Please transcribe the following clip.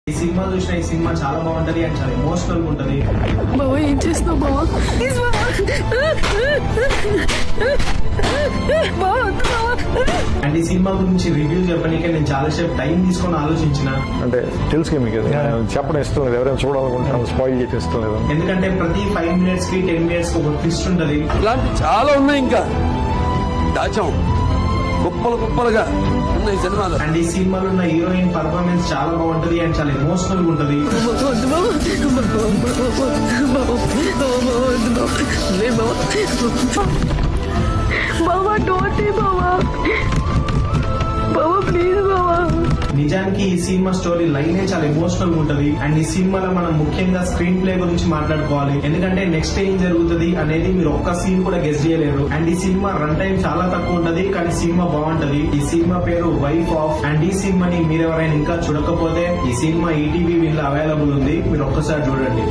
ఈ సినిమా చూసిన ఈ సినిమా చాలా బాగుంటది అండ్ చాలా ఎమోషనల్ గా ఉంటది. బాబా ఏం చేస్తున్నావు బాబా? అండ్ ఈ సినిమా గురించి రివ్యూ చెప్పడానికే నేను చాలా సేపు టైం తీసుకొని ఆలోచించిన. అంటే తెలుసు మీకు చెప్పడం ఇష్టం లేదు, ఎవరైనా చూడాలనుకుంటున్నాను స్పాయిల్ చేసి ఇష్టం లేదు. ఎందుకంటే ప్రతి 5 minutes కి 10 minutes కి ఒక ట్విస్ట్ ఉంటది. ఇలాంటి చాలా ఉన్నాయి, ఇంకా దాచాం కుప్పలుగా ఉన్నాయి సినిమాలు. అండ్ ఈ సినిమాలో ఉన్న హీరోయిన్ పర్ఫార్మెన్స్ చాలా బాగుంటది అండ్ చాలా ఎమోషనల్ గా ఉంటది. బాబా డోంట్ బాబా, బాబా ప్లీజ్ బాబా. నిజానికి ఈ సినిమా స్టోరీ లైనే చాలా ఎమోషనల్ గా ఉంటది. అండ్ ఈ సినిమాలో మనం ముఖ్యంగా స్క్రీన్ ప్లే గురించి మాట్లాడుకోవాలి. ఎందుకంటే నెక్స్ట్ ఏం జరుగుతుంది అనేది మీరు ఒక్క సీన్ కూడా గెస్ చేయలేరు. అండ్ ఈ సినిమా రన్ టైం చాలా తక్కువ ఉంటది, కానీ సినిమా బాగుంటది. ఈ సినిమా పేరు వైఫ్ ఆఫ్. అండ్ ఈ సినిమాని మీరెవరైనా ఇంకా చూడకపోతే ఈ సినిమా ఈటీవీ వీళ్ళ అవైలబుల్ ఉంది, మీరు ఒక్కసారి చూడండి.